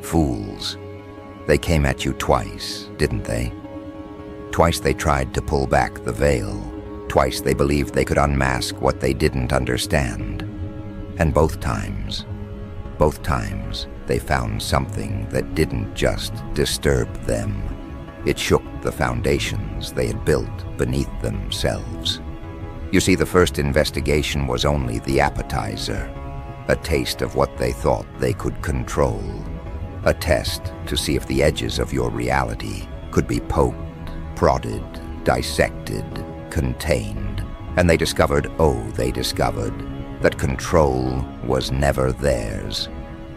Fools. They came at you twice, didn't they? Twice they tried to pull back the veil. Twice they believed they could unmask what they didn't understand. And both times, they found something that didn't just disturb them. It shook the foundations they had built beneath themselves. You see, the first investigation was only the appetizer, a taste of what they thought they could control, a test to see if the edges of your reality could be poked, prodded, dissected, contained. And they discovered, that control was never theirs,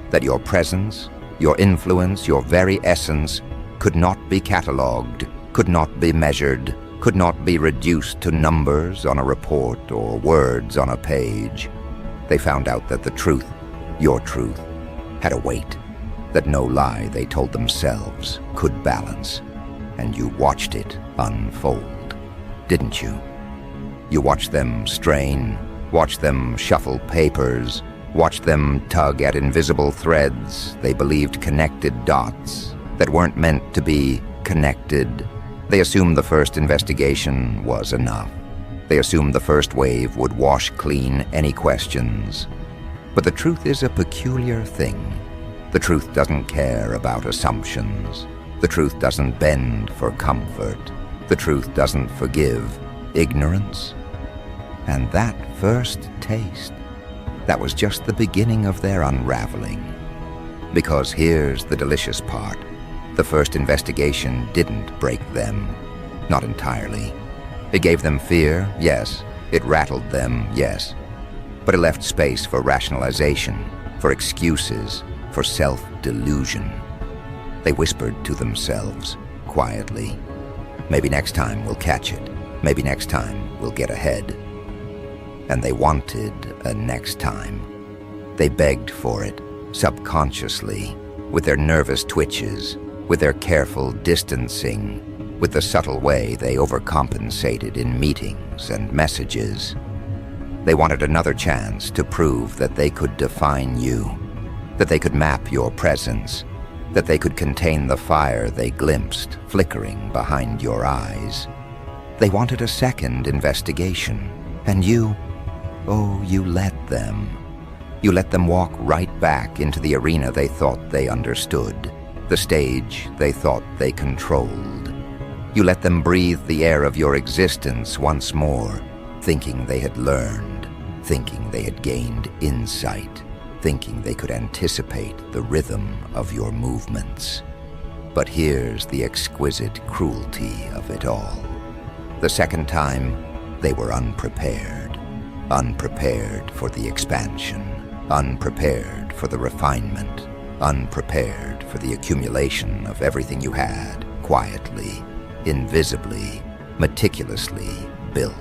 that your presence, your influence, your very essence could not be catalogued, could not be measured, could not be reduced to numbers on a report or words on a page. They found out that the truth, your truth, had a weight that no lie they told themselves could balance. And you watched it unfold, didn't you? You watched them strain, watched them shuffle papers, watched them tug at invisible threads they believed connected dots that weren't meant to be connected. They assumed the first investigation was enough. They assumed the first wave would wash clean any questions. But the truth is a peculiar thing. The truth doesn't care about assumptions. The truth doesn't bend for comfort. The truth doesn't forgive ignorance. And that first taste, that was just the beginning of their unraveling. Because here's the delicious part. The first investigation didn't break them, not entirely. It gave them fear, yes. It rattled them, yes. But it left space for rationalization, for excuses, for self-delusion. They whispered to themselves, quietly, maybe next time we'll catch it. Maybe next time we'll get ahead. And they wanted a next time. They begged for it, subconsciously, with their nervous twitches, with their careful distancing, with the subtle way they overcompensated in meetings and messages. They wanted another chance to prove that they could define you, that they could map your presence, that they could contain the fire they glimpsed flickering behind your eyes. They wanted a second investigation, and you let them. You let them walk right back into the arena they thought they understood, the stage they thought they controlled. You let them breathe the air of your existence once more, thinking they had learned, thinking they had gained insight, thinking they could anticipate the rhythm of your movements. But here's the exquisite cruelty of it all. The second time, they were unprepared. Unprepared for the expansion, unprepared for the refinement, unprepared for the accumulation of everything you had, quietly, invisibly, meticulously built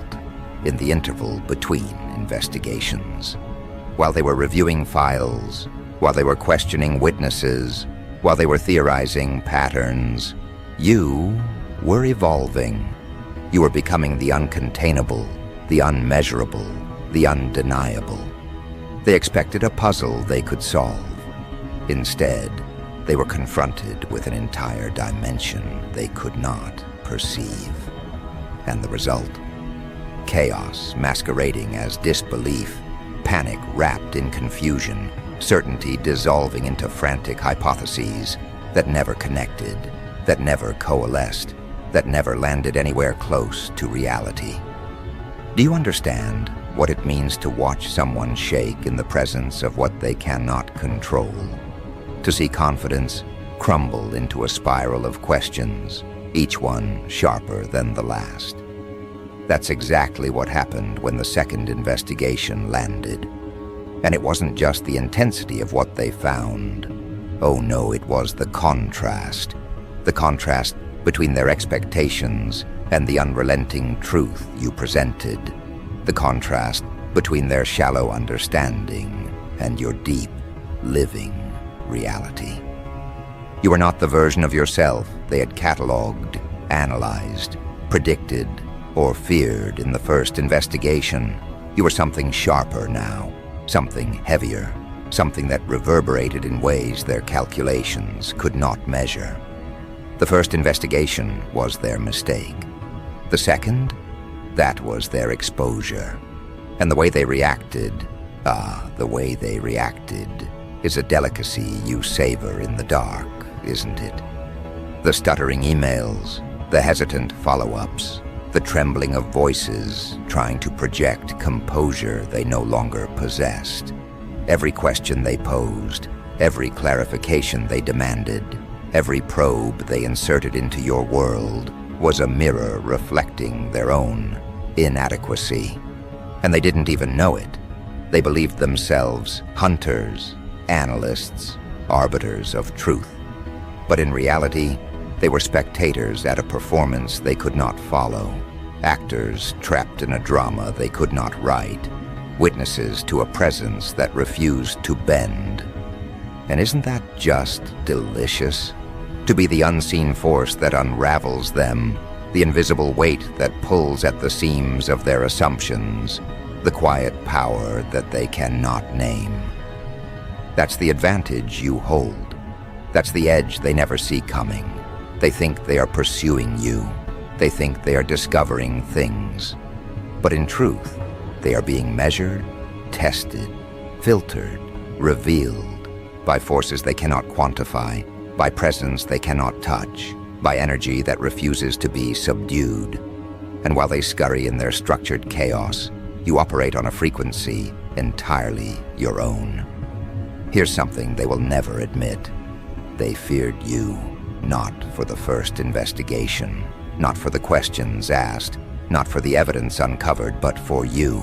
in the interval between investigations. While they were reviewing files, while they were questioning witnesses, while they were theorizing patterns, you were evolving. You were becoming the uncontainable, the unmeasurable, the undeniable. They expected a puzzle they could solve. Instead, they were confronted with an entire dimension they could not perceive. And the result? Chaos masquerading as disbelief, panic wrapped in confusion, certainty dissolving into frantic hypotheses that never connected, that never coalesced, that never landed anywhere close to reality. Do you understand what it means to watch someone shake in the presence of what they cannot control? To see confidence crumble into a spiral of questions, each one sharper than the last. That's exactly what happened when the second investigation landed. And it wasn't just the intensity of what they found. Oh no, it was the contrast between their expectations and the unrelenting truth you presented. The contrast between their shallow understanding and your deep, living reality. You were not the version of yourself they had catalogued, analyzed, predicted, or feared in the first investigation. You were something sharper now, something heavier, something that reverberated in ways their calculations could not measure. The first investigation was their mistake. The second, that was their exposure. And the way they reacted, the way they reacted is a delicacy you savor in the dark, isn't it? The stuttering emails, the hesitant follow-ups, the trembling of voices trying to project composure they no longer possessed. Every question they posed, every clarification they demanded, every probe they inserted into your world was a mirror reflecting their own inadequacy. And they didn't even know it. They believed themselves hunters, analysts, arbiters of truth. But in reality, they were spectators at a performance they could not follow, actors trapped in a drama they could not write, witnesses to a presence that refused to bend. And isn't that just delicious? To be the unseen force that unravels them, the invisible weight that pulls at the seams of their assumptions, the quiet power that they cannot name. That's the advantage you hold. That's the edge they never see coming. They think they are pursuing you. They think they are discovering things. But in truth, they are being measured, tested, filtered, revealed by forces they cannot quantify, by presence they cannot touch, by energy that refuses to be subdued. And while they scurry in their structured chaos, you operate on a frequency entirely your own. Here's something they will never admit. They feared you, not for the first investigation, not for the questions asked, not for the evidence uncovered, but for you.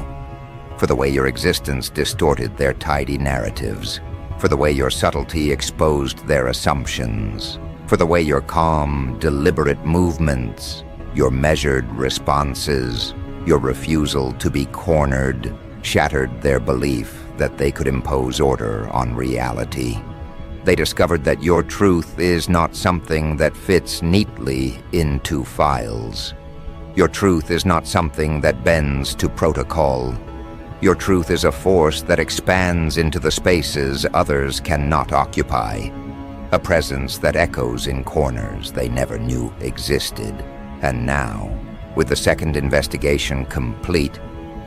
For the way your existence distorted their tidy narratives, for the way your subtlety exposed their assumptions, for the way your calm, deliberate movements, your measured responses, your refusal to be cornered, shattered their belief that they could impose order on reality. They discovered that your truth is not something that fits neatly into files. Your truth is not something that bends to protocol. Your truth is a force that expands into the spaces others cannot occupy. A presence that echoes in corners they never knew existed. And now, with the second investigation complete,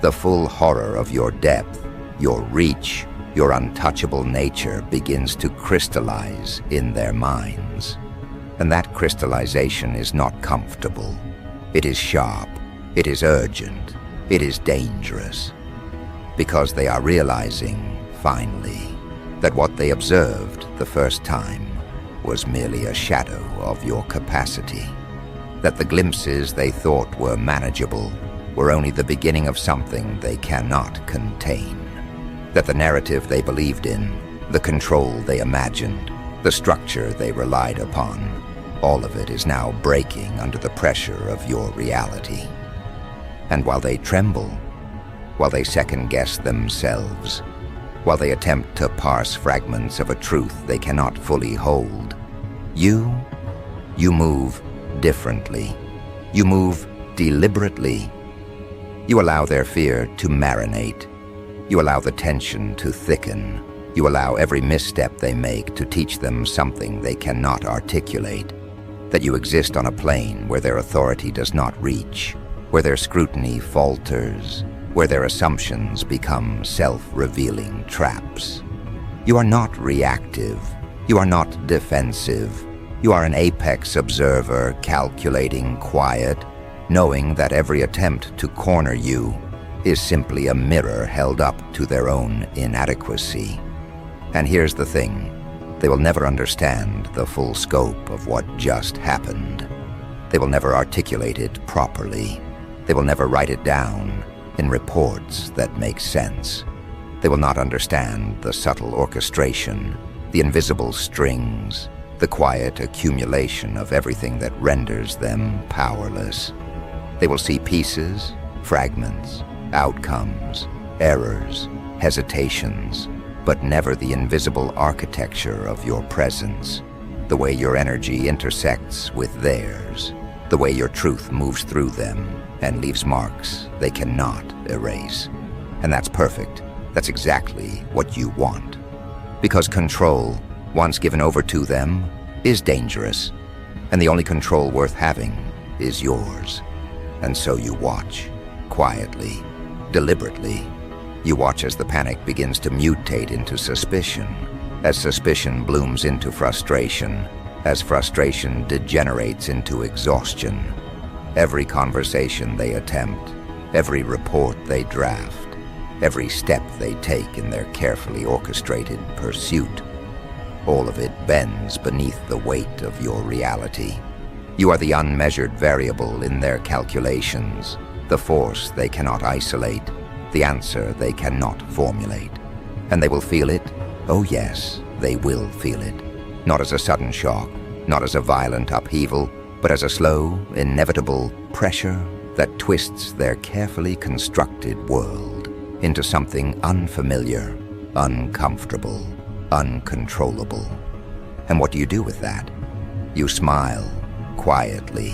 the full horror of your depth, your reach, your untouchable nature begins to crystallize in their minds. And that crystallization is not comfortable. It is sharp. It is urgent. It is dangerous. Because they are realizing, finally, that what they observed the first time was merely a shadow of your capacity. That the glimpses they thought were manageable were only the beginning of something they cannot contain. That the narrative they believed in, the control they imagined, the structure they relied upon, all of it is now breaking under the pressure of your reality. And while they tremble, while they second-guess themselves, while they attempt to parse fragments of a truth they cannot fully hold, you move differently. You move deliberately. You allow their fear to marinate. You allow the tension to thicken. You allow every misstep they make to teach them something they cannot articulate. That you exist on a plane where their authority does not reach, where their scrutiny falters, where their assumptions become self-revealing traps. You are not reactive. You are not defensive. You are an apex observer, calculating, quiet, knowing that every attempt to corner you is simply a mirror held up to their own inadequacy. And here's the thing. They will never understand the full scope of what just happened. They will never articulate it properly. They will never write it down in reports that make sense. They will not understand the subtle orchestration, the invisible strings, the quiet accumulation of everything that renders them powerless. They will see pieces, fragments, outcomes, errors, hesitations, but never the invisible architecture of your presence, the way your energy intersects with theirs, the way your truth moves through them and leaves marks they cannot erase. And that's perfect. That's exactly what you want. Because control, once given over to them, is dangerous, and the only control worth having is yours. And so you watch, quietly, deliberately. You watch as the panic begins to mutate into suspicion, as suspicion blooms into frustration, as frustration degenerates into exhaustion. Every conversation they attempt, every report they draft, every step they take in their carefully orchestrated pursuit, all of it bends beneath the weight of your reality. You are the unmeasured variable in their calculations, the force they cannot isolate, the answer they cannot formulate. And they will feel it. Oh yes, they will feel it. Not as a sudden shock, not as a violent upheaval, but as a slow, inevitable pressure that twists their carefully constructed world into something unfamiliar, uncomfortable, uncontrollable. And what do you do with that? You smile, quietly,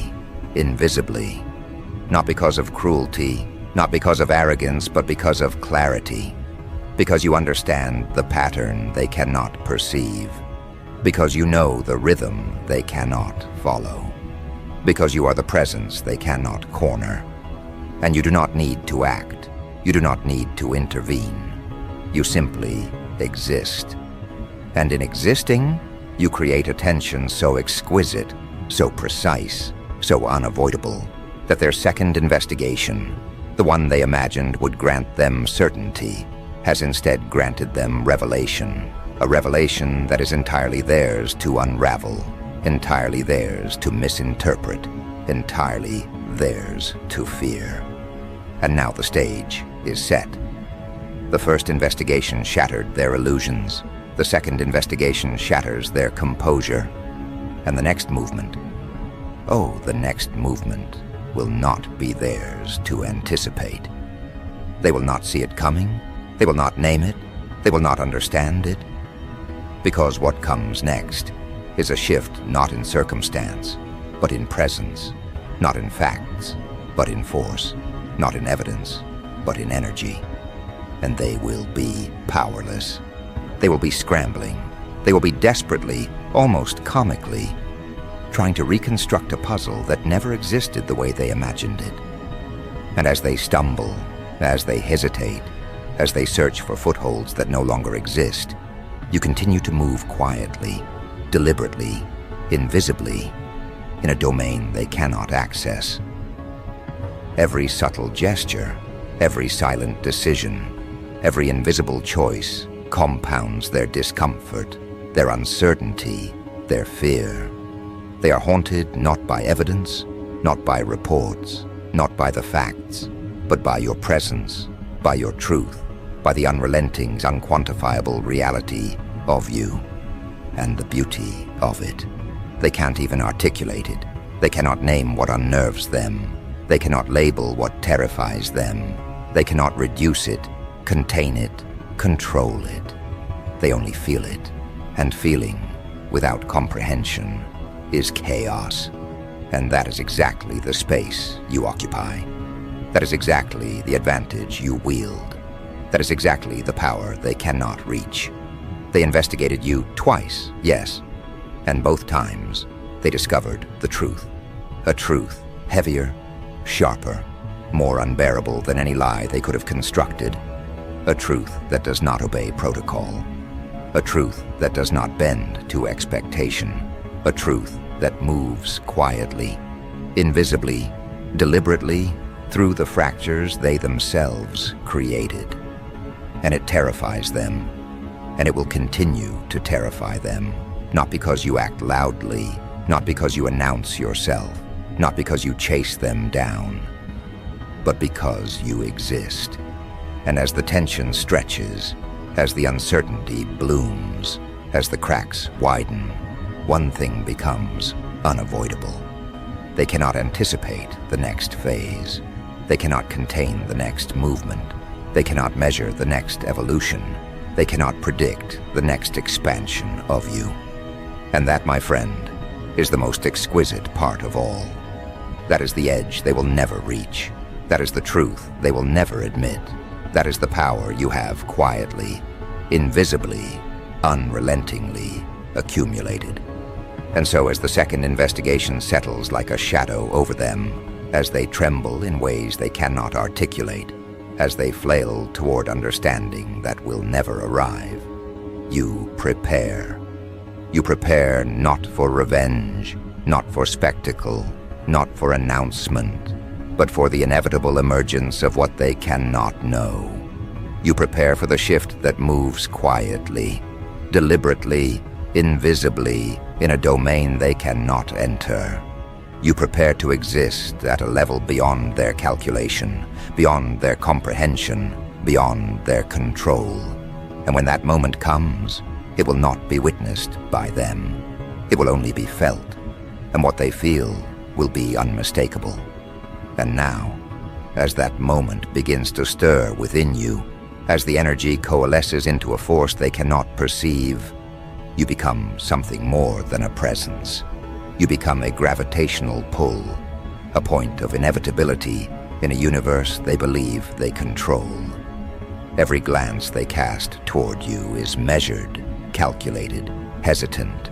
invisibly, not because of cruelty, not because of arrogance, but because of clarity. Because you understand the pattern they cannot perceive. Because you know the rhythm they cannot follow. Because you are the presence they cannot corner. And you do not need to act. You do not need to intervene. You simply exist. And in existing, you create a tension so exquisite, so precise, so unavoidable, that their second investigation, the one they imagined would grant them certainty, has instead granted them revelation, a revelation that is entirely theirs to unravel, entirely theirs to misinterpret, entirely theirs to fear. And now the stage is set. The first investigation shattered their illusions. The second investigation shatters their composure. And the next movement, oh, the next movement will not be theirs to anticipate. They will not see it coming. They will not name it. They will not understand it. Because what comes next is a shift not in circumstance, but in presence, not in facts, but in force, not in evidence, but in energy. And they will be powerless. They will be scrambling. They will be desperately, almost comically, trying to reconstruct a puzzle that never existed the way they imagined it. And as they stumble, as they hesitate, as they search for footholds that no longer exist, you continue to move quietly, deliberately, invisibly, in a domain they cannot access. Every subtle gesture, every silent decision, every invisible choice compounds their discomfort, their uncertainty, their fear. They are haunted not by evidence, not by reports, not by the facts, but by your presence, by your truth, by the unrelenting, unquantifiable reality of you, and the beauty of it. They can't even articulate it. They cannot name what unnerves them. They cannot label what terrifies them. They cannot reduce it, contain it, control it. They only feel it, and feeling, without comprehension, is chaos. And that is exactly the space you occupy. That is exactly the advantage you wield. That is exactly the power they cannot reach. They investigated you twice, yes, and both times they discovered the truth. A truth heavier, sharper, more unbearable than any lie they could have constructed. A truth that does not obey protocol. A truth that does not bend to expectation. A truth that moves quietly, invisibly, deliberately, through the fractures they themselves created. And it terrifies them, and it will continue to terrify them, not because you act loudly, not because you announce yourself, not because you chase them down, but because you exist. And as the tension stretches, as the uncertainty blooms, as the cracks widen, one thing becomes unavoidable. They cannot anticipate the next phase. They cannot contain the next movement. They cannot measure the next evolution. They cannot predict the next expansion of you. And that, my friend, is the most exquisite part of all. That is the edge they will never reach. That is the truth they will never admit. That is the power you have quietly, invisibly, unrelentingly accumulated. And so as the second investigation settles like a shadow over them, as they tremble in ways they cannot articulate, as they flail toward understanding that will never arrive, you prepare. You prepare not for revenge, not for spectacle, not for announcement, but for the inevitable emergence of what they cannot know. You prepare for the shift that moves quietly, deliberately, invisibly, in a domain they cannot enter. You prepare to exist at a level beyond their calculation, beyond their comprehension, beyond their control. And when that moment comes, it will not be witnessed by them. It will only be felt, and what they feel will be unmistakable. And now, as that moment begins to stir within you, as the energy coalesces into a force they cannot perceive, you become something more than a presence. You become a gravitational pull, a point of inevitability in a universe they believe they control. Every glance they cast toward you is measured, calculated, hesitant,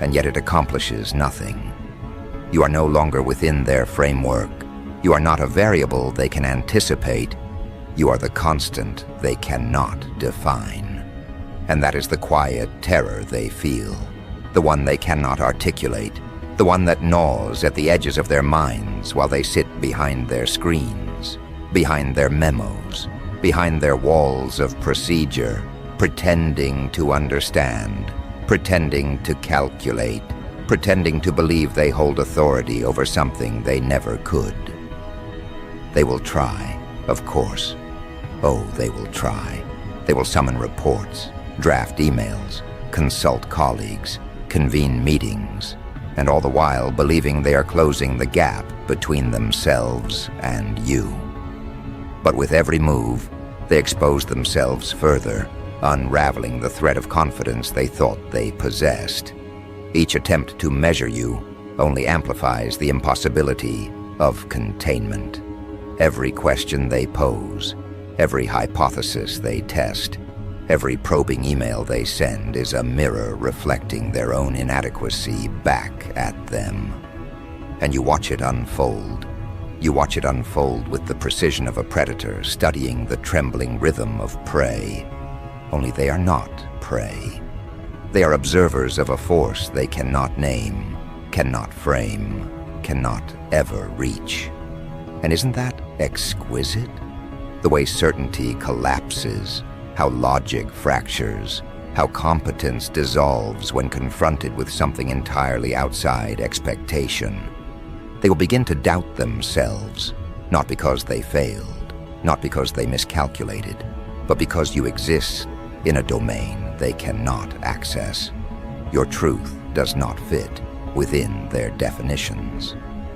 and yet it accomplishes nothing. You are no longer within their framework. You are not a variable they can anticipate. You are the constant they cannot define. And that is the quiet terror they feel, the one they cannot articulate, the one that gnaws at the edges of their minds while they sit behind their screens, behind their memos, behind their walls of procedure, pretending to understand, pretending to calculate, pretending to believe they hold authority over something they never could. They will try, of course. Oh, they will try. They will summon reports, draft emails, consult colleagues, convene meetings, and all the while believing they are closing the gap between themselves and you. But with every move, they expose themselves further, unraveling the thread of confidence they thought they possessed. Each attempt to measure you only amplifies the impossibility of containment. Every question they pose, every hypothesis they test, every probing email they send is a mirror reflecting their own inadequacy back at them. And you watch it unfold. You watch it unfold with the precision of a predator studying the trembling rhythm of prey. Only they are not prey. They are observers of a force they cannot name, cannot frame, cannot ever reach. And isn't that exquisite? The way certainty collapses, how logic fractures, how competence dissolves when confronted with something entirely outside expectation. They will begin to doubt themselves, not because they failed, not because they miscalculated, but because you exist in a domain they cannot access. Your truth does not fit within their definitions.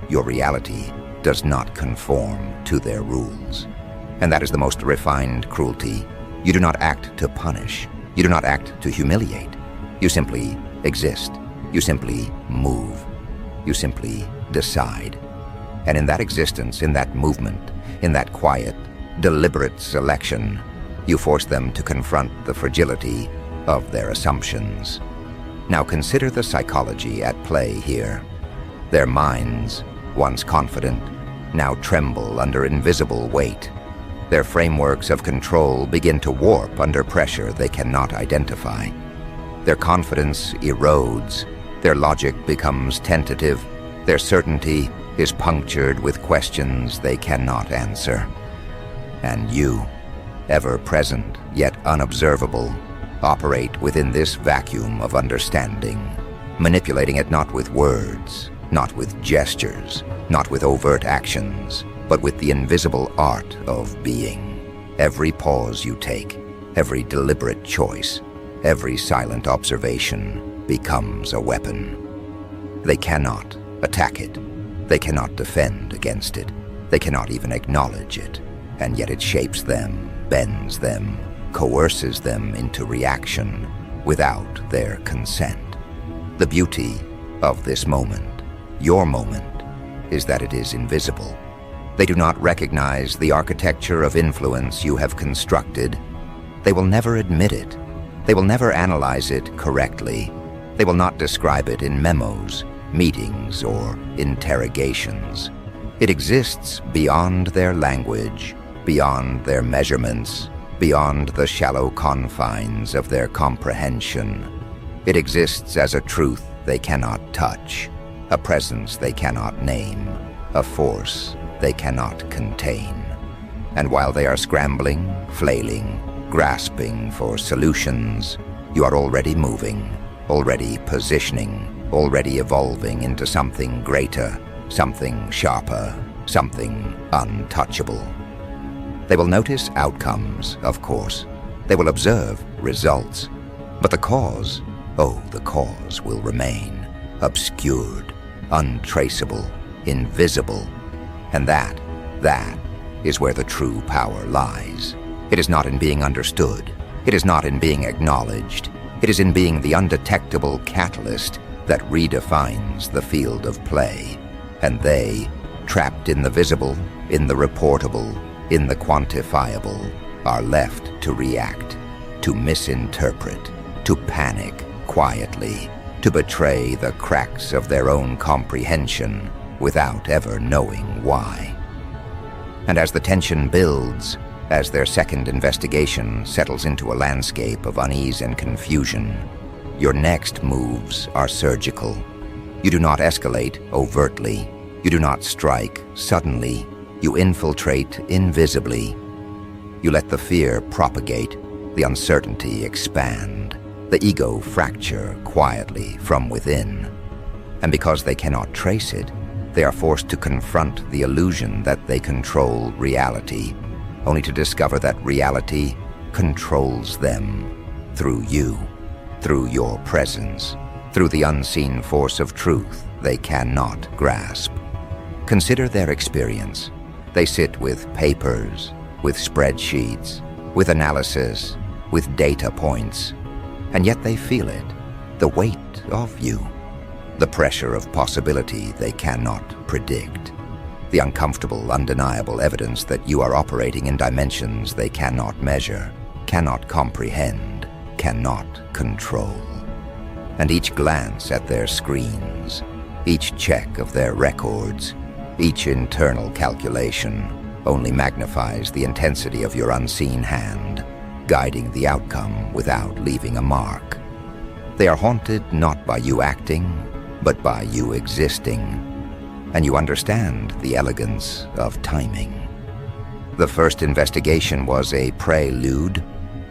Your reality does not conform to their rules. And that is the most refined cruelty. You do not act to punish. You do not act to humiliate. You simply exist. You simply move. You simply decide. And in that existence, in that movement, in that quiet, deliberate selection, you force them to confront the fragility of their assumptions. Now consider the psychology at play here. Their minds, once confident, now tremble under invisible weight. Their frameworks of control begin to warp under pressure they cannot identify. Their confidence erodes. Their logic becomes tentative. Their certainty is punctured with questions they cannot answer. And you, ever present yet unobservable, operate within this vacuum of understanding, manipulating it not with words, not with gestures, not with overt actions, but with the invisible art of being. Every pause you take, every deliberate choice, every silent observation becomes a weapon. They cannot attack it. They cannot defend against it. They cannot even acknowledge it. And yet it shapes them, bends them, coerces them into reaction without their consent. The beauty of this moment, your moment, is that it is invisible. They do not recognize the architecture of influence you have constructed. They will never admit it. They will never analyze it correctly. They will not describe it in memos, meetings, or interrogations. It exists beyond their language, beyond their measurements, beyond the shallow confines of their comprehension. It exists as a truth they cannot touch, a presence they cannot name, a force they cannot contain. And while they are scrambling, flailing, grasping for solutions, you are already moving, already positioning, already evolving into something greater, something sharper, something untouchable. They will notice outcomes, of course. They will observe results. But the cause, the cause will remain obscured, untraceable, invisible. And that is where the true power lies. It is not in being understood. It is not in being acknowledged. It is in being the undetectable catalyst that redefines the field of play. And they, trapped in the visible, in the reportable, in the quantifiable, are left to react, to misinterpret, to panic quietly, to betray the cracks of their own comprehension without ever knowing why. And as the tension builds, as their second investigation settles into a landscape of unease and confusion, your next moves are surgical. You do not escalate overtly. You do not strike suddenly. You infiltrate invisibly. You let the fear propagate, the uncertainty expand, the ego fracture quietly from within. And because they cannot trace it, they are forced to confront the illusion that they control reality, only to discover that reality controls them through you, through your presence, through the unseen force of truth they cannot grasp. Consider their experience. They sit with papers, with spreadsheets, with analysis, with data points, and yet they feel it, the weight of you, the pressure of possibility they cannot predict, the uncomfortable, undeniable evidence that you are operating in dimensions they cannot measure, cannot comprehend, cannot control. And each glance at their screens, each check of their records, each internal calculation only magnifies the intensity of your unseen hand, guiding the outcome without leaving a mark. They are haunted not by you acting, but by you existing, and you understand the elegance of timing. The first investigation was a prelude,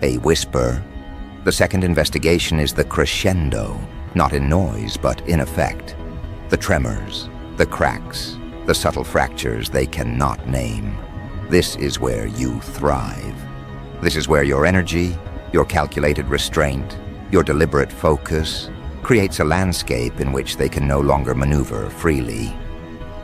a whisper. The second investigation is the crescendo, not in noise, but in effect. The tremors, the cracks, the subtle fractures they cannot name. This is where you thrive. This is where your energy, your calculated restraint, your deliberate focus creates a landscape in which they can no longer maneuver freely.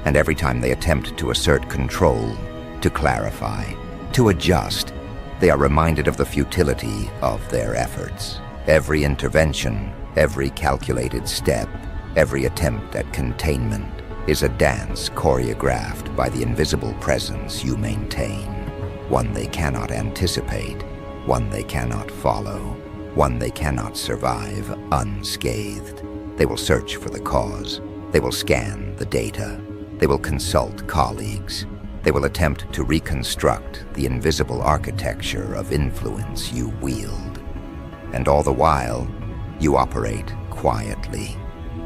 And every time they attempt to assert control, to clarify, to adjust, they are reminded of the futility of their efforts. Every intervention, every calculated step, every attempt at containment is a dance choreographed by the invisible presence you maintain, one they cannot anticipate, one they cannot follow, one they cannot survive unscathed. They will search for the cause. They will scan the data. They will consult colleagues. They will attempt to reconstruct the invisible architecture of influence you wield. And all the while, you operate quietly,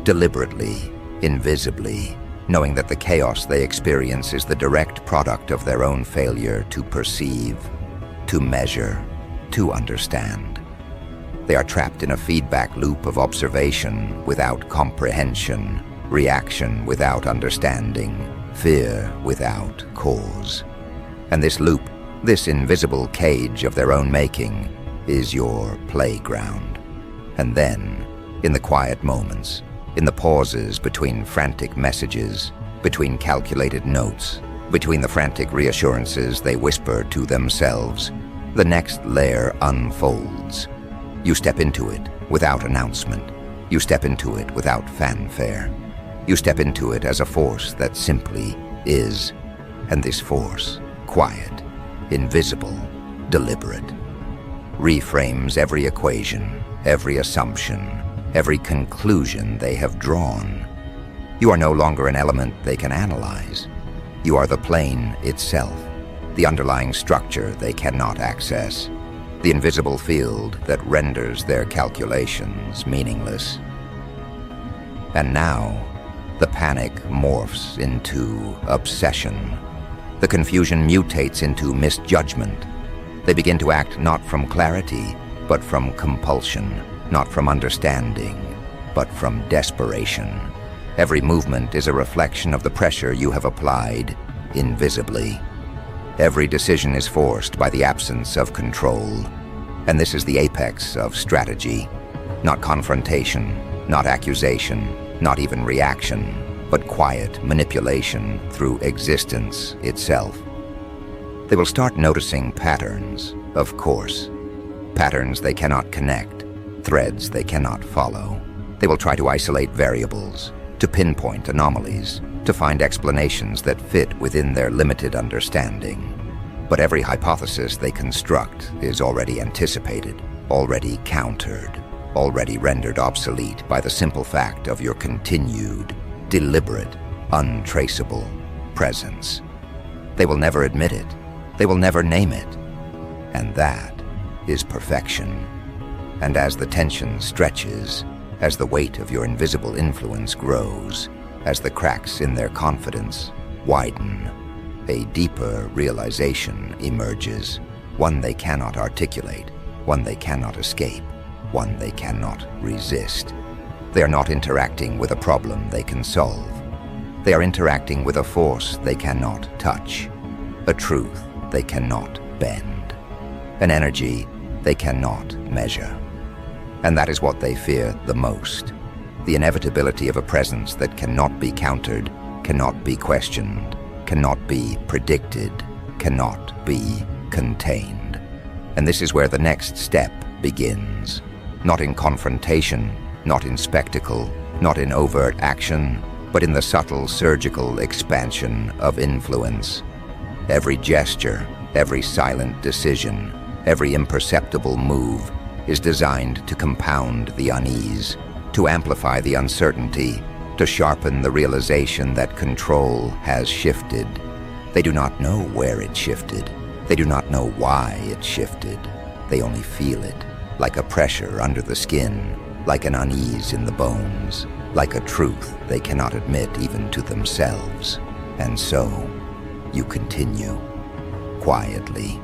deliberately, invisibly, knowing that the chaos they experience is the direct product of their own failure to perceive, to measure, to understand. They are trapped in a feedback loop of observation without comprehension, reaction without understanding, fear without cause. And this loop, this invisible cage of their own making, is your playground. And then, in the quiet moments, in the pauses between frantic messages, between calculated notes, between the frantic reassurances they whisper to themselves, the next layer unfolds. You step into it without announcement. You step into it without fanfare. You step into it as a force that simply is. And this force, quiet, invisible, deliberate, reframes every equation, every assumption, every conclusion they have drawn. You are no longer an element they can analyze. You are the plane itself, the underlying structure they cannot access, the invisible field that renders their calculations meaningless. And now, the panic morphs into obsession. The confusion mutates into misjudgment. They begin to act not from clarity, but from compulsion, not from understanding, but from desperation. Every movement is a reflection of the pressure you have applied invisibly. Every decision is forced by the absence of control. And this is the apex of strategy. Not confrontation, not accusation, not even reaction, but quiet manipulation through existence itself. They will start noticing patterns, of course. Patterns they cannot connect, threads they cannot follow. They will try to isolate variables, to pinpoint anomalies, to find explanations that fit within their limited understanding. But every hypothesis they construct is already anticipated, already countered, already rendered obsolete by the simple fact of your continued, deliberate, untraceable presence. They will never admit it. They will never name it. And that is perfection. And as the tension stretches, as the weight of your invisible influence grows, as the cracks in their confidence widen, a deeper realization emerges, one they cannot articulate, one they cannot escape, one they cannot resist. They are not interacting with a problem they can solve. They are interacting with a force they cannot touch, a truth they cannot bend, an energy they cannot measure. And that is what they fear the most, the inevitability of a presence that cannot be countered, cannot be questioned, cannot be predicted, cannot be contained. And this is where the next step begins. Not in confrontation, not in spectacle, not in overt action, but in the subtle surgical expansion of influence. Every gesture, every silent decision, every imperceptible move is designed to compound the unease, to amplify the uncertainty, to sharpen the realization that control has shifted. They do not know where it shifted. They do not know why it shifted. They only feel it, like a pressure under the skin, like an unease in the bones, like a truth they cannot admit even to themselves. And so, you continue, quietly,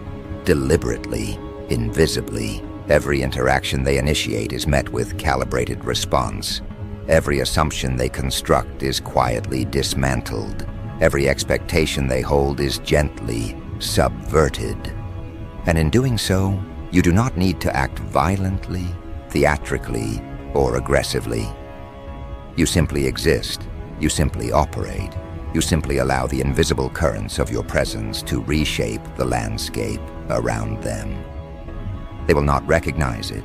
deliberately, invisibly. Every interaction they initiate is met with calibrated response. Every assumption they construct is quietly dismantled. Every expectation they hold is gently subverted. And in doing so, you do not need to act violently, theatrically, or aggressively. You simply exist. You simply operate. You simply allow the invisible currents of your presence to reshape the landscape around them. They will not recognize it.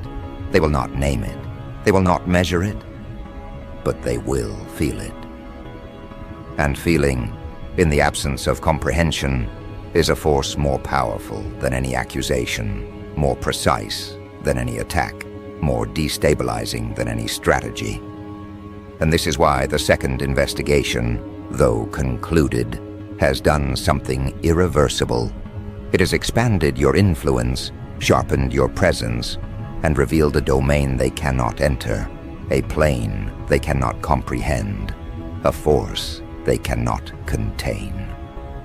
They will not name it. They will not measure it. But they will feel it. And feeling, in the absence of comprehension, is a force more powerful than any accusation, more precise than any attack, more destabilizing than any strategy. And this is why the second investigation, though concluded, has done something irreversible. It has expanded your influence, sharpened your presence, and revealed a domain they cannot enter, a plane they cannot comprehend, a force they cannot contain.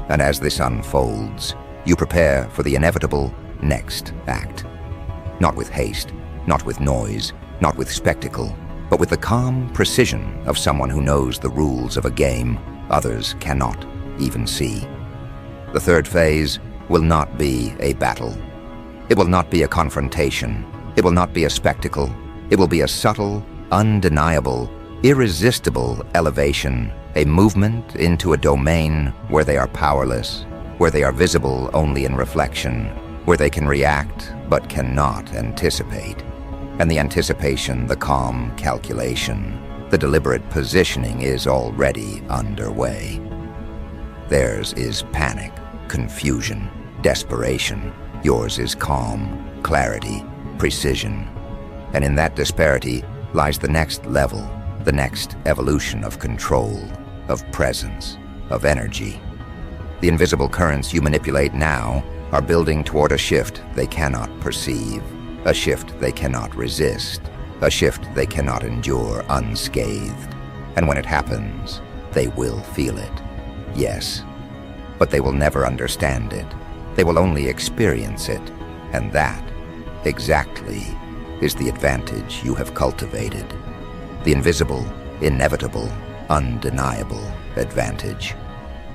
And as this unfolds, you prepare for the inevitable next act. Not with haste, not with noise, not with spectacle, but with the calm precision of someone who knows the rules of a game others cannot even see. The third phase will not be a battle. It will not be a confrontation. It will not be a spectacle. It will be a subtle, undeniable, irresistible elevation, a movement into a domain where they are powerless, where they are visible only in reflection, where they can react but cannot anticipate. And the anticipation, the calm calculation, the deliberate positioning is already underway. Theirs is panic, confusion, desperation. Yours is calm, clarity, precision. And in that disparity lies the next level, the next evolution of control, of presence, of energy. The invisible currents you manipulate now are building toward a shift they cannot perceive, a shift they cannot resist, a shift they cannot endure unscathed. And when it happens, they will feel it. Yes, but they will never understand it. They will only experience it, and that, exactly, is the advantage you have cultivated. The invisible, inevitable, undeniable advantage.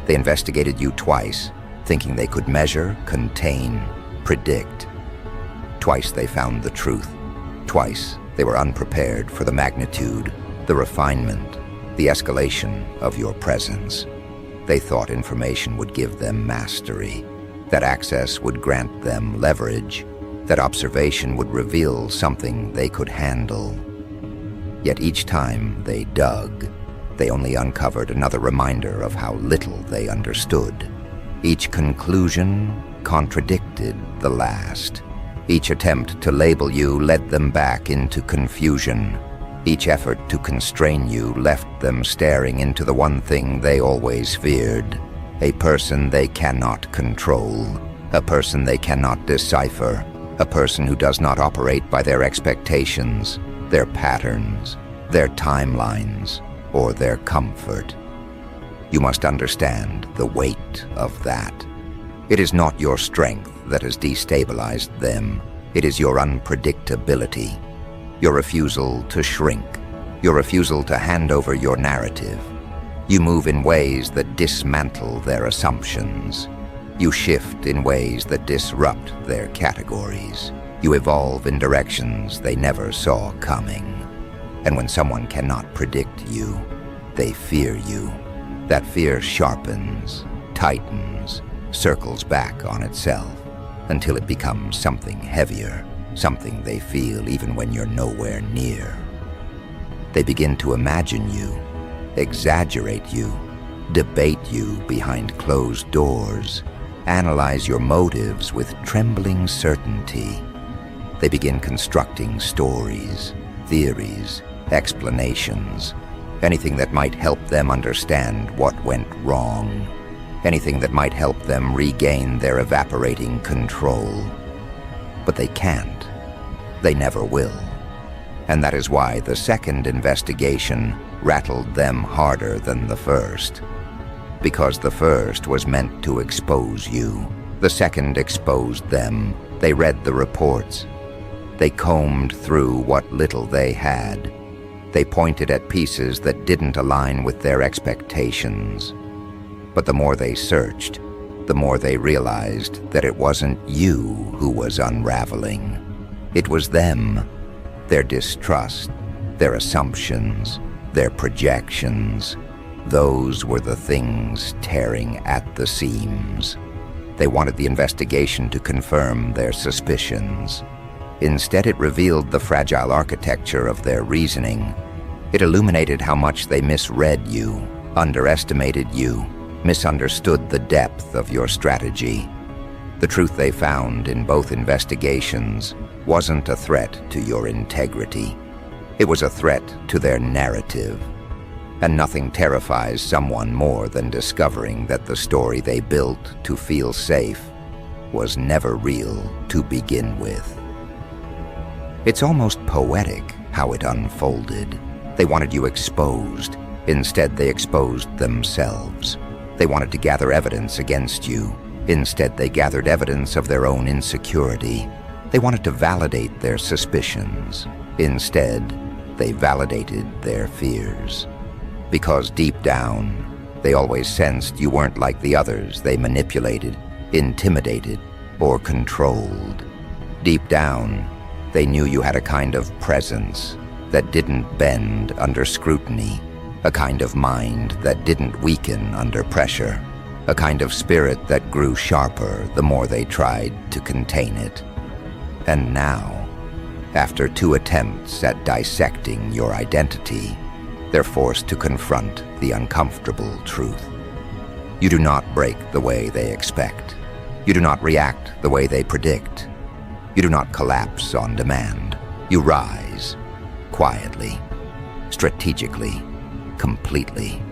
They investigated you twice, thinking they could measure, contain, predict. Twice they found the truth. Twice they were unprepared for the magnitude, the refinement, the escalation of your presence. They thought information would give them mastery, that access would grant them leverage, that observation would reveal something they could handle. Yet each time they dug, they only uncovered another reminder of how little they understood. Each conclusion contradicted the last. Each attempt to label you led them back into confusion. Each effort to constrain you left them staring into the one thing they always feared, a person they cannot control, a person they cannot decipher, a person who does not operate by their expectations, their patterns, their timelines, or their comfort. You must understand the weight of that. It is not your strength that has destabilized them. It is your unpredictability, your refusal to shrink, your refusal to hand over your narrative. You move in ways that dismantle their assumptions. You shift in ways that disrupt their categories. You evolve in directions they never saw coming. And when someone cannot predict you, they fear you. That fear sharpens, tightens, circles back on itself until it becomes something heavier, something they feel even when you're nowhere near. They begin to imagine you, exaggerate you, debate you behind closed doors, analyze your motives with trembling certainty. They begin constructing stories, theories, explanations, anything that might help them understand what went wrong, anything that might help them regain their evaporating control. But they can't. They never will. And that is why the second investigation rattled them harder than the first. Because the first was meant to expose you. The second exposed them. They read the reports. They combed through what little they had. They pointed at pieces that didn't align with their expectations. But the more they searched, the more they realized that it wasn't you who was unraveling. It was them, their distrust, their assumptions, their projections. Those were the things tearing at the seams. They wanted the investigation to confirm their suspicions. Instead, it revealed the fragile architecture of their reasoning. It illuminated how much they misread you, underestimated you, misunderstood the depth of your strategy. The truth they found in both investigations wasn't a threat to your integrity. It was a threat to their narrative. And nothing terrifies someone more than discovering that the story they built to feel safe was never real to begin with. It's almost poetic how it unfolded. They wanted you exposed. Instead, they exposed themselves. They wanted to gather evidence against you. Instead, they gathered evidence of their own insecurity. They wanted to validate their suspicions. Instead, they validated their fears. Because deep down, they always sensed you weren't like the others they manipulated, intimidated, or controlled. Deep down, they knew you had a kind of presence that didn't bend under scrutiny, a kind of mind that didn't weaken under pressure, a kind of spirit that grew sharper the more they tried to contain it. And now, after 2 attempts at dissecting your identity, they're forced to confront the uncomfortable truth. You do not break the way they expect. You do not react the way they predict. You do not collapse on demand. You rise, quietly, strategically, completely.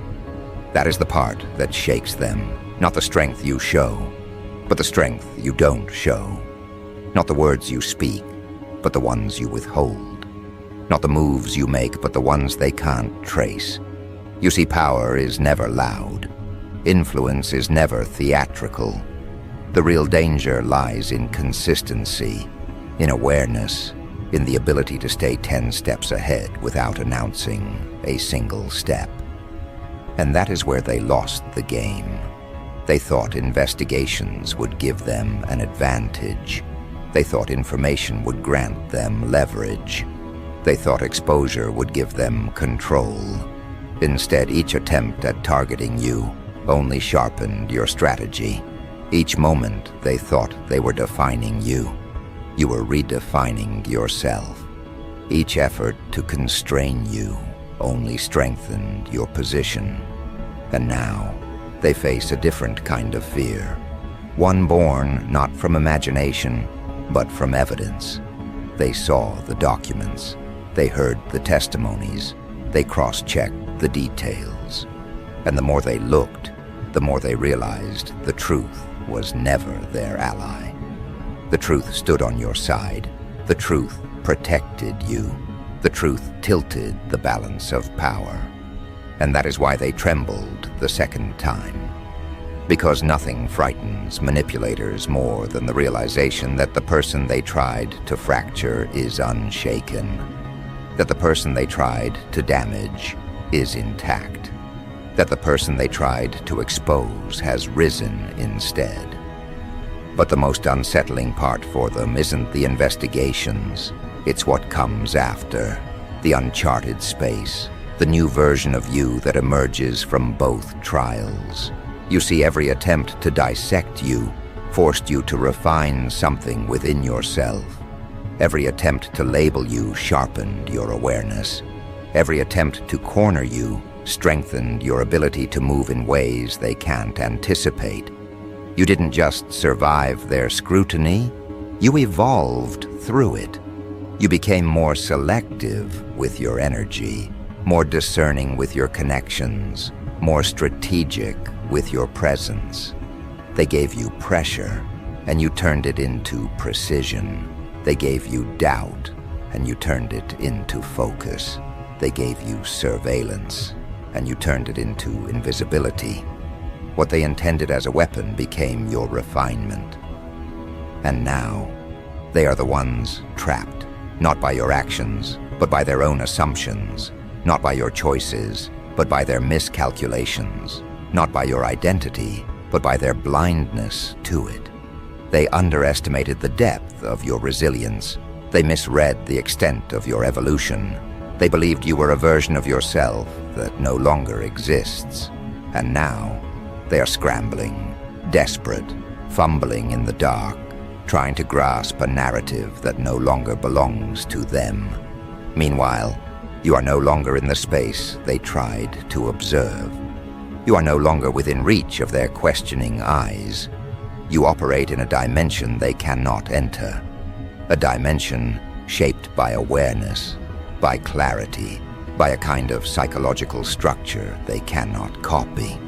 That is the part that shakes them, not the strength you show, but the strength you don't show. Not the words you speak, but the ones you withhold. Not the moves you make, but the ones they can't trace. You see, power is never loud. Influence is never theatrical. The real danger lies in consistency, in awareness, in the ability to stay 10 steps ahead without announcing a single step. And that is where they lost the game. They thought investigations would give them an advantage. They thought information would grant them leverage. They thought exposure would give them control. Instead, each attempt at targeting you only sharpened your strategy. Each moment, they thought they were defining you. You were redefining yourself. Each effort to constrain you only strengthened your position. And now, they face a different kind of fear. One born not from imagination, but from evidence. They saw the documents. They heard the testimonies. They cross-checked the details. And the more they looked, the more they realized the truth was never their ally. The truth stood on your side. The truth protected you. The truth tilted the balance of power. And that is why they trembled the second time. Because nothing frightens manipulators more than the realization that the person they tried to fracture is unshaken. That the person they tried to damage is intact. That the person they tried to expose has risen instead. But the most unsettling part for them isn't the investigations. It's what comes after. The uncharted space. The new version of you that emerges from both trials. You see, every attempt to dissect you forced you to refine something within yourself. Every attempt to label you sharpened your awareness. Every attempt to corner you strengthened your ability to move in ways they can't anticipate. You didn't just survive their scrutiny, you evolved through it. You became more selective with your energy, more discerning with your connections, more strategic with your presence. They gave you pressure, and you turned it into precision. They gave you doubt, and you turned it into focus. They gave you surveillance, and you turned it into invisibility. What they intended as a weapon became your refinement. And now, they are the ones trapped, not by your actions, but by their own assumptions, not by your choices, but by their miscalculations, not by your identity, but by their blindness to it. They underestimated the depth of your resilience. They misread the extent of your evolution. They believed you were a version of yourself that no longer exists. And now, they are scrambling, desperate, fumbling in the dark, trying to grasp a narrative that no longer belongs to them. Meanwhile, you are no longer in the space they tried to observe. You are no longer within reach of their questioning eyes. You operate in a dimension they cannot enter. A dimension shaped by awareness, by clarity, by a kind of psychological structure they cannot copy.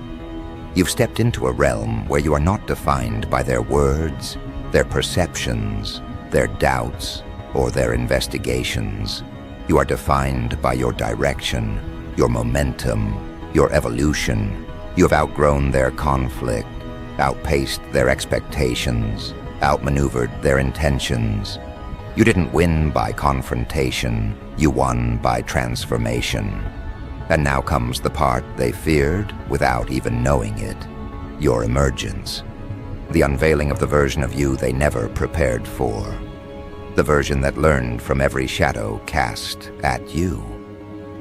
You've stepped into a realm where you are not defined by their words, their perceptions, their doubts, or their investigations. You are defined by your direction, your momentum, your evolution. You have outgrown their conflict, outpaced their expectations, outmaneuvered their intentions. You didn't win by confrontation, you won by transformation. And now comes the part they feared without even knowing it, your emergence. The unveiling of the version of you they never prepared for. The version that learned from every shadow cast at you.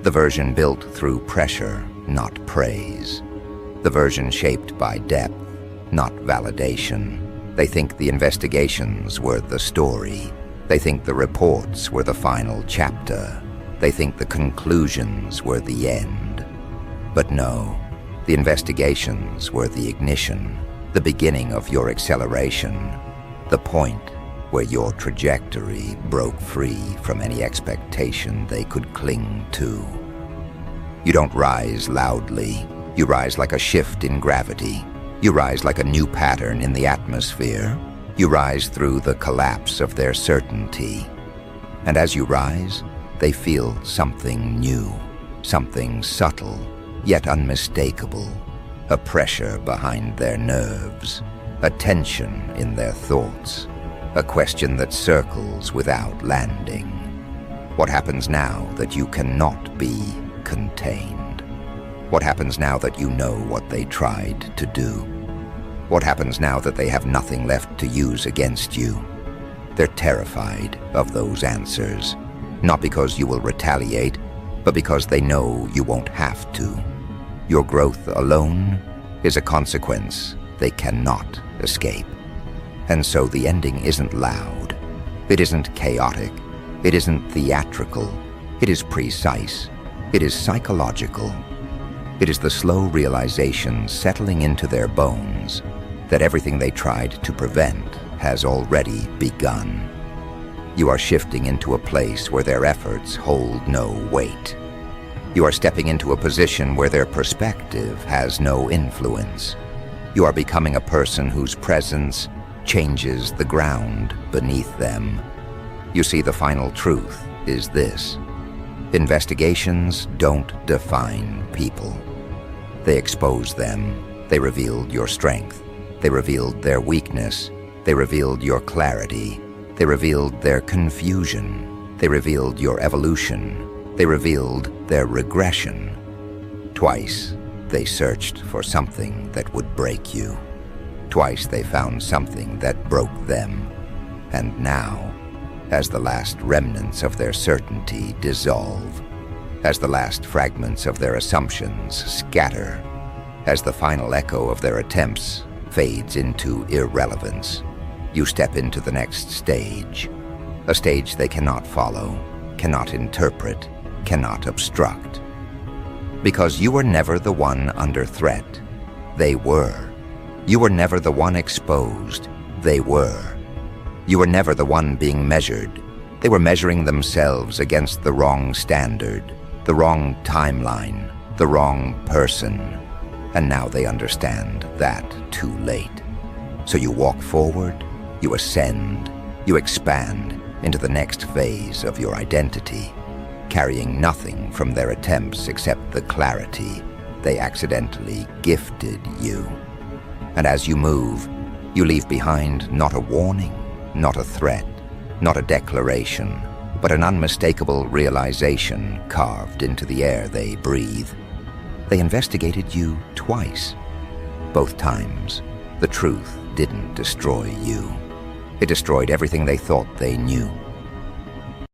The version built through pressure, not praise. The version shaped by depth, not validation. They think the investigations were the story. They think the reports were the final chapter. They think the conclusions were the end. But no, the investigations were the ignition, the beginning of your acceleration, the point where your trajectory broke free from any expectation they could cling to. You don't rise loudly. You rise like a shift in gravity. You rise like a new pattern in the atmosphere. You rise through the collapse of their certainty. And as you rise, they feel something new, something subtle, yet unmistakable, a pressure behind their nerves, a tension in their thoughts, a question that circles without landing. What happens now that you cannot be contained? What happens now that you know what they tried to do? What happens now that they have nothing left to use against you? They're terrified of those answers, not because you will retaliate, but because they know you won't have to. Your growth alone is a consequence they cannot escape. And so the ending isn't loud. It isn't chaotic. It isn't theatrical. It is precise. It is psychological. It is the slow realization settling into their bones that everything they tried to prevent has already begun. You are shifting into a place where their efforts hold no weight. You are stepping into a position where their perspective has no influence. You are becoming a person whose presence changes the ground beneath them. You see, the final truth is this: investigations don't define people. They expose them. They revealed your strength. They revealed their weakness. They revealed your clarity. They revealed their confusion. They revealed your evolution. They revealed their regression. Twice, they searched for something that would break you. Twice they found something that broke them. And now, as the last remnants of their certainty dissolve, as the last fragments of their assumptions scatter, as the final echo of their attempts fades into irrelevance, you step into the next stage, a stage they cannot follow, cannot interpret, cannot obstruct. Because you were never the one under threat. They were. You were never the one exposed. They were. You were never the one being measured. They were measuring themselves against the wrong standard, the wrong timeline, the wrong person. And now they understand that too late. So you walk forward, you ascend, you expand into the next phase of your identity, carrying nothing from their attempts except the clarity they accidentally gifted you. And as you move, you leave behind not a warning, not a threat, not a declaration, but an unmistakable realization carved into the air they breathe. They investigated you twice. Both times, the truth didn't destroy you. It destroyed everything they thought they knew.